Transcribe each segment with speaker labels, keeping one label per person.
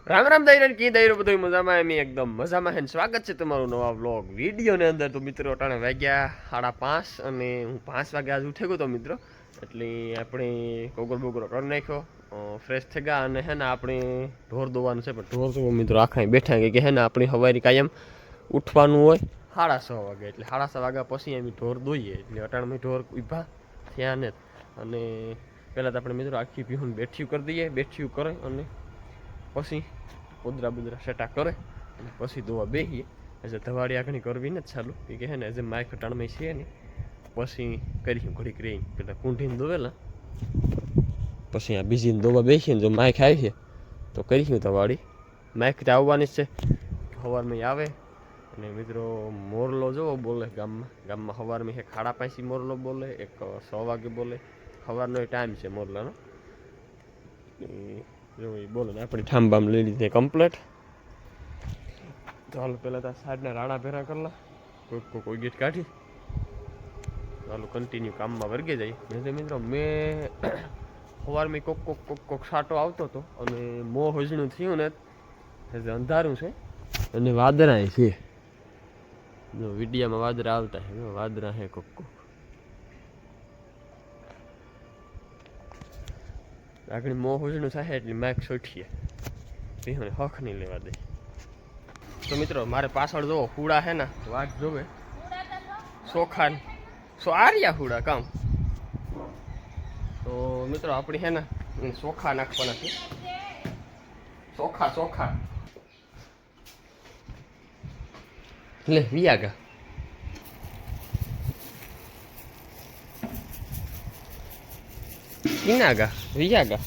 Speaker 1: રામ રામ દૈરન કી દૈરો બધું મજામાં એમ એકદમ મજામાં છે. સ્વાગત છે તમારું નવા વ્લોગ વિડીયોની અંદર. તો મિત્રો અટાણે વાગ્યા 5:30 અને હું 5 વાગે આજ ઉઠી ગયો તો મિત્રો. એટલે આપણે કોગર બોગરો કરી નાખ્યો, ફ્રેશ થઈ ગયા અને હે ને આપણે ઢોર દોવાનું છે. પણ ઢોર તો મિત્રો આખા બેઠા કે હે ને આપણી સવારી કાયમ ઉઠવાનું હોય 6:30 વાગે. એટલે 6:30 વાગ્યા પછી અમે ઢોર દોઈએ. એટલે અટાણે ઢોર ઊભા થયા ને. અને પહેલાં તો આપણે મિત્રો આખી પીહું બેઠ્યું કરી દઈએ. બેઠ્યું કરે અને પછી ઉદરા બુદરા સેટા કરે અને પછી દોવા બેસીએ. એટલે ધવાડી આખણી કરવી ને ચાલુ કે હે ને જે માય ખટાણમાં છે ને પછી કરીશું ઘડીક રહી. પેલા કુંઢીને દોવેલા પછી આ બીજીને દોવા બેસીને જો માઇક આવી છે તો કરીશું ધવાડી. માઇક તો આવવાની જ છે, સવારમાં આવે. અને મિત્રો મોરલો જોવો બોલે ગામમાં સવારમાં એક 5:30 મોરલો બોલે, એક 6 વાગે બોલે. સવારનો ટાઈમ છે મોરલાનો. જો એ બોલો ને આપણી ઠામ બામ લઈ લીધી કમ્પ્લેટ. ચાલો પહેલાં તો સાઈડના રાણા ભેરા કરલા, કોઈ ગેટ કાઢી ચાલો કન્ટિન્યુ કામમાં વર્ગે જાય. નહીં મિત્રો મેં સવારમાં કોક સાટો આવતો હતો અને મોં હોજણું થયું ને એટલે અંધારું છે અને વાદળા છે. જો વિડીયામાં વાદળા આવતા છે, વાદળા છે કોક આગળ મોં હોજણું થાય એટલે માઇક સોઠીએ પીહોને હક નહીં લેવા દે. તો મિત્રો મારે પાછળ જોવો હુડા છે ને વાટ જોવે ચોખા આર્યા હુડા કામ. તો મિત્રો આપણી છે ને ચોખા નાખવાના છે. ચોખા લે વિયાગા કિનાગા વિયાગા.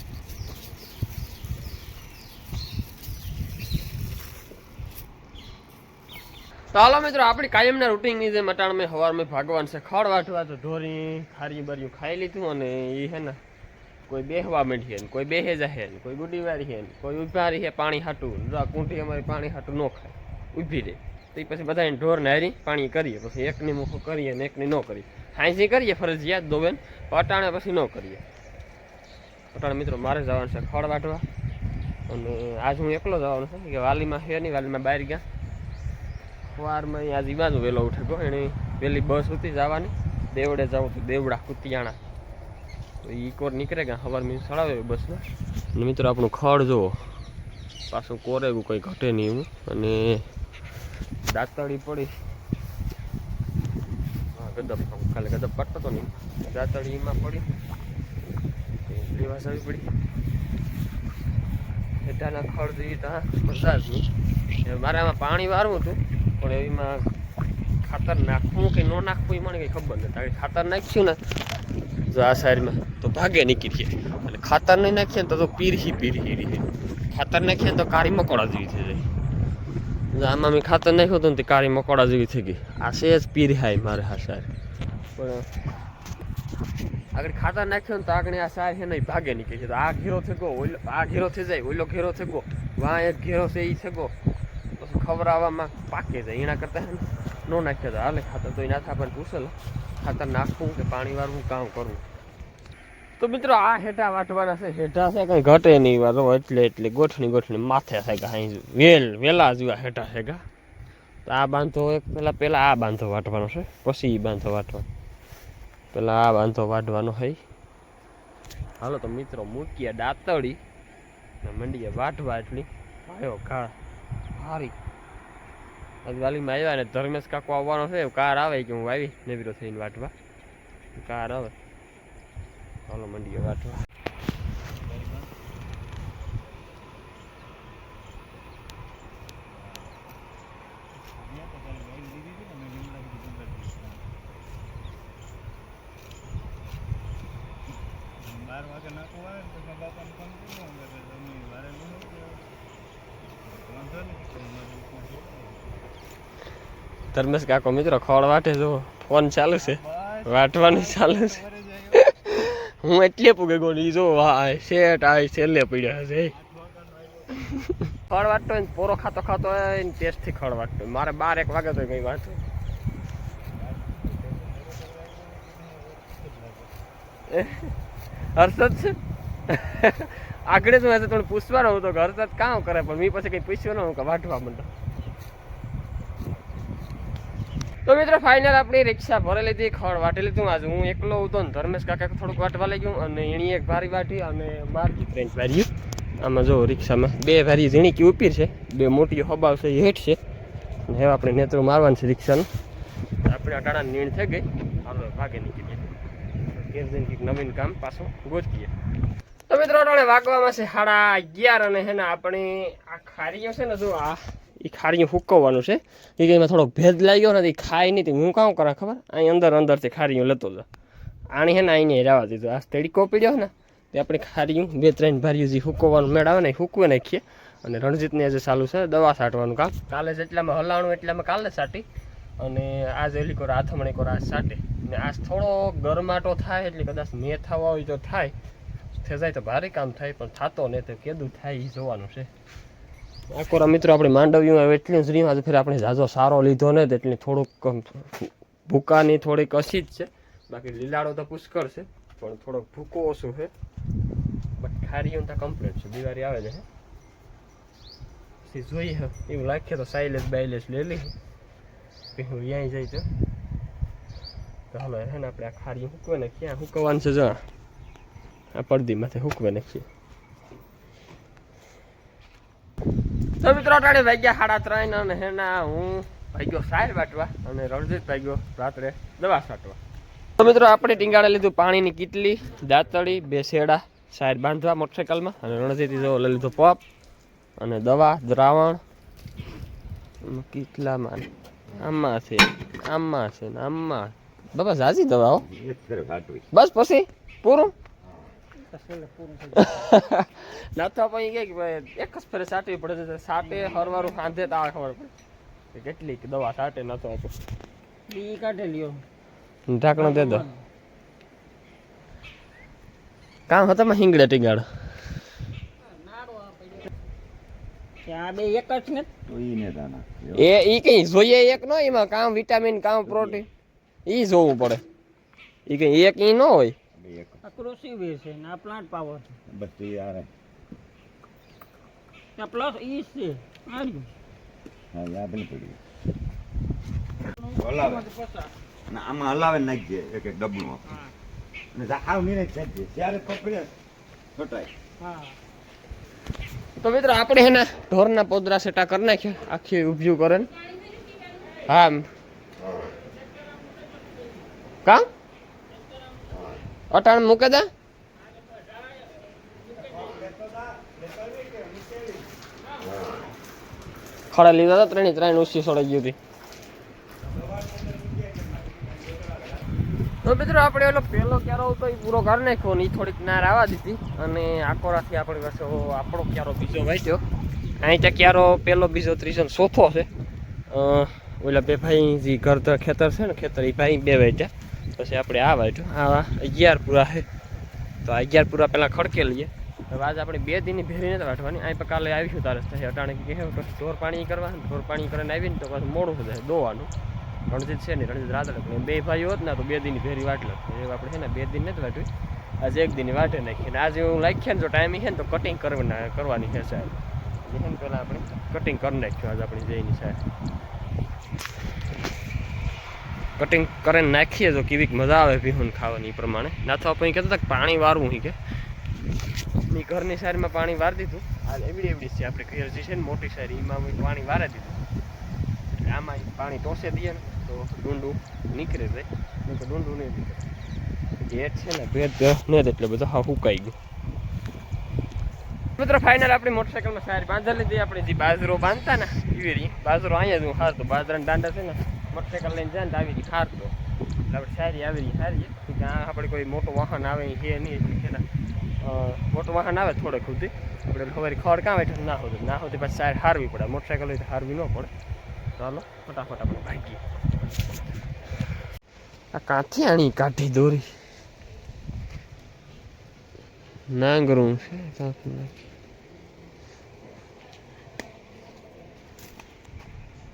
Speaker 1: તો હાલો મિત્રો આપણી કાયમના રૂટીનની જે મટાણમાં સવારમાં ભાગવાનું છે. ખડ વાટવા તો ઢોરી ખારી બર્યું ખાઈ લીધું અને એ હે ને કોઈ બેહવા માંડીએ ને કોઈ બેહે જાય ને કોઈ ગુડી વારી છે ને કોઈ ઊભા રહી પાણી હાટું. કુંઠી અમારી પાણી હાટું ન ખાય, ઊભી રહે. તો એ પછી બધાને ઢોરને હારી પાણી કરીએ. પછી એકની મુખો કરીએ ને એકની ન કરીએ. હાંસી કરીએ ફરજિયાત દોવેન, અટાણે પછી ન કરીએ. અટાણે મિત્રો મારે જવાનું છે ખડ વાટવા. અને આજ હું એકલો જવાનું છે કે વાલીમાં છે નહીં, વાલીમાં બહાર ગયા. સવારમાં આજ બાજુ વહેલો ઉઠે ગયો. એની પહેલી બસ હતી જવાની, દેવડે જવું તો દેવડા કુતિયાણા. તો એ કોર નીકળે ગયા સવારમાં ચડાવે બસમાં. અને મિત્રો આપણું ખડ જુઓ પાછું કોરેવું કંઈ ઘટે નહીં એવું. અને દાંતળી પડી ગદબ, ખાલી ગદબ કાઢતો હતો નહીં, દાંતળીમાં પડી લેવા જવી પડી. હેઠાના ખડ જોઈએ તો બધા જ મારે આમાં પાણી વારવું હતું પણ એમાં ખાતર નાખવું કે ન નાખવું એ મને કંઈ ખબર નથી. ખાતર નાખ્યું ને જો આ સાઈડમાં તો ભાગે નીકળીએ. એટલે ખાતર નહીં નાખીએ ને તો પીરહી રહી. ખાતર નાખીએ ને તો કાળી મકોડા જેવી થઈ જાય. આમાં મેં ખાતર નાખ્યું હતું ને તે કાળી મકોડા જેવી થઈ ગઈ. આ સેજ પીરહાય મારે આ સાઈડ. પણ આગળ ખાતર નાખ્યો ને તો આગળ આ સાર છે નહીં ભાગે નીકળી છે. તો આ ઘેરો થઈ ગયો, ઓલો આ ઘેરો થઈ જાય, ઓલો ઘેરો થઈ ગયો, વાં એક ઘેરો છે એ થઈ ગયો. પછી ખવડાવવામાં પાકે જાય. એના કરતાં ન નાખ્યો તો હાલે ખાતર. તો એના આપણને પૂછેલો ખાતર નાખવું કે પાણી વાળવું કામ કરવું. તો મિત્રો આ હેઠા વાટવાના છે. હેઠા છે કંઈ ઘટે નહીં વાળો એટલે ગોઠણી માથે થાય કે અહીં વેલા જેવા હેઠા છે ગા. તો આ બાંધો એક પહેલાં આ બાંધો વાટવાનો છે, પછી એ બાંધો વાટવાનો. પેલા આ બાંધો વાઢવાનો હોય. હાલો તો મિત્રો મૂકીએ દાંતળી ને મંડીએ વાઢવા. એટલી ભાયો કાર હારી આજ વાલીમાં આવ્યા ને ધર્મેશ કાકો આવવાનો છે. કાર આવે કે હું આવી નેવીરો થઈને વાટવા. કાર આવે. હાલો મંડીએ વાટવા. ધર્મેશ કાકો મિત્રો ખડ વાટે જો ફોન ચાલુ છે, વાટવાનું ચાલુ છે. હું એટલે પૂગે ગયો ને જો શેઠ આ છેલ્લે પડ્યા છે. ખડ વાટતો હોય પોરો ખાતો હોય ને ટેસ્ટથી ખડ વાટતો હોય. મારે 12-1 વાગે તો કઈ વાંચો હર્ષદ છે. આગળ શું હશે થોડું પૂછવાનો હું તો ઘર તો કામ કરે પણ મેં પછી કંઈ પૂછ્યું ન હું કે વાટવા માંડો. તો મિત્રો ફાઇનલ આપણી રિક્ષા ભરેલી હતી, ખડ વાટી લીધું. આજે હું એકલો હતો ને ધર્મેશ કાકા થોડુંક વાટવા લઈ ગયું અને એની એક ભારી વાટી અને મારથી 3 ભાર્યું. આમાં જો રિક્ષામાં 2 ભારી ઝીણી કી ઉપીર છે, 2 મોટી હબાવ છે એ હેઠ છે અને હવે આપણે નેત્રો મારવાનું છે રિક્ષાનું. આપણે અટાણા નીણ થઈ ગઈ, હાલો ભાગે નીકળીએ ઘેર જઈને કંઈક નવીન કામ પાછું ગોતીએ. તો મિત્રો અટાણે વાગવામાં છે 11:30 અને હે ને આપણે આ ખારીઓ છે ને જો આ એ ખારીયું ફૂકવવાનું છે. એ કંઈમાં થોડોક ભેદ લાગ્યો ને એ ખાય નહીં. હું કામ કરા ખબર, અહીં અંદરથી ખારીયું લેતો હતો. આણી હે ને અહીંને રહેવા દીધું. આ તડકો પીડ્યો ને તે આપણે ખારીયું 2-3 ભારીયું જે ફૂકવવાનું મેળ આવે ને એ ફૂકવી નાખીએ. અને રણજીતને આજે ચાલુ છે દવા છાંટવાનું કામ. કાલે જેટલામાં હલાવણું એટલામાં કાલે છાંટી અને આજ એલી કોર આથમણી કોર આજ છાંટે. ને આજ થોડો ગરમાટો થાય એટલે કદાચ મેં થવા હોય તો થાય, થઈ જાય તો ભારે કામ થાય, પણ થતો નહીં તો કેદું થાય એ જોવાનું છે. આ કોરા મિત્રો આપણે માંડવ્યું હવે એટલું જ રહ્યું. આજે ફેર આપણે ઝાઝો સારો લીધો ને એટલે થોડુંક ભૂકાની થોડીક અસી જ છે, બાકી લીલાડો તો પુષ્કળ છે પણ થોડોક ભૂકો ઓછું છે. બાકી ખારીયું તો કમ્પ્લીટ છે. દિવાળી આવે છે જોઈએ એવું લાગે તો સાઇલેસ બાઇલેસ લઈ લઈ હું અહીંયા જાય તો હાલો હે ને આપણે આ ખારીયું હૂકવે ને ક્યાં હૂકવવાનું છે જો આ પડદીમાંથી હૂકવે નાખીએ. તો મિત્રો અટાણે વાગ્યા 3:30 અને હેના હું ભાગ્યો સાર વાટવા અને રણજીત ભાગ્યો રાત્રે દવા છાંટવા. તો મિત્રો આપણે ટીંગાડે લીધું પાણીની કીટલી, દાંતળી, 2 શેડા સાર બાંધવા મોટરસાઇકલમાં અને રણજીત જો લઈ લીધો પપ અને દવા દ્રાવણ કીટલામાં આમાં છે ને આમાં બાબા ઝાઝી દવા બસ પછી પૂરું નાથવા પછી કે એક જ ફેરે સાટવી પડે છે. સાટે હરવારું ખાંધે તો ખબર પડે કેટલી દવા સાટે નતો આપો કાઢે લ્યો ઢાંકણો દે દો. કામ હતા માં હિંગડે ટીંગાડો એ કઈ જોઈએ એક નો એમાં કામ વિટામિન કામ પ્રોટીન ઈ જોવું પડે. એ કઈ એક ઈ ન હોય.
Speaker 2: કૃષિ વીર છે ના પ્લાન્ટ પાવર બધી યાર ના પ્લસ ઈ છે આર્યું હા યાદ ન પડી હલાવે ના આમાં હલાવે નાખજે એક એક ડબલું અને જાવ નીરે ચાલજે ત્યારે પકડે છોટાય. હા
Speaker 1: તો મિત્રો આપણે હે ને ઢોરના પોદરા સેટા કરી નાખ્યા આખી ઉભ્યું કરે ને. હા કામ અટાણ મૂકે દે ખડા લીધા હતા 3 ઉસી સડાઈ ગયું હતી. તો મિત્રો આપણે ઓલો પેલો ક્યારો હતો એ પૂરો કરી નાખ્યો ને એ થોડીક નાર આવવા દીધી અને આકોરાથી આપણે પાસે આપણો ક્યારો બીજો વાંચ્યો. અહીં ત્યાં ક્યારો પેલો બીજો ત્રીજો ચોથો છે. ઓલા 2 ભાઈ જે ઘર ખેતર છે ને ખેતર એ ભાઈ 2 વાંચ્યા પછી આપણે આ વાંચ્યો. આ 11 પૂરા છે તો આ 11 પૂરા પહેલાં ખડકે લઈએ. હવે આજે આપણે 2 દિનની ભેરી નથી વાટવાની. અહીં પણ કાલે આવીશું તારે થશે અટાણે કે ઢોર પાણી કરવા ઢોર પાણી કરીને આવીને તો પાછું મોડું થઈ જાય દોવાનું. રણજીત છે ને રણજીત રાત્રે 2 ભાઈઓ હોત ને તો 2 દિનની ભેરી વાટલો એ આપણે છે ને 2 દિન નથી વાટવી. આજે 1 દિનની વાટે નાખીને આજે એવું લાગીએ ને જો ટાઈમ છે ને તો કટિંગ કરવાની છે સાહેબ. એને પહેલાં આપણે કટિંગ કરી નાખ્યું આજે આપણી જઈની સાહેબ. કટિંગ કરીને નાખીએ તો કેવીક મજા આવે ભીહું ખાવાની એ પ્રમાણે. નાથવા પછી કહેતા હતા પાણી વારવું કે ની ઘરની સાઈડમાં પાણી વાર દીધું. આ એવડી છે આપણે ઘેર જે છે ને મોટી સાઈડ એમાં પાણી વારે દીધું. આમાં પાણી ટોસે દઈએ ને તો ડુંડું નીકળે જાય નહીં તો ડુંડું નહીં નીકળે. હેઠ છે ને ભેદ નહીં એટલે બધું હા સુકાઈ ગયું. મિત્રો ફાઇનલ આપણી મોટરસાઇકલમાં સારી બાંધેલી લીધી. આપણે જે બાજરો બાંધતા ને એવી રહી બાજરો અહીંયા જ હું ખારતો બાજરાના દાંડા છે ને મોટરસાઇકલ લઈને જાય ને તો આવી ખારતો એટલે આપણે સારી આવી રહી સારી ત્યાં આપણે કોઈ મોટું વાહન આવે એ નહીં એટલે છે ને મોટું વાહન આવે થોડેક સુધી આપણે ખબર ખડ કાં બેઠા ના હોતી પાછી સારી હારવી પડે. મોટરસાઇકલ હોય તો હારવી ન પડે. ચાલો ફટાફટ આપણે ભાગીએ. આ કાંથી આણી કાઢી દોરી નાંગરું છે.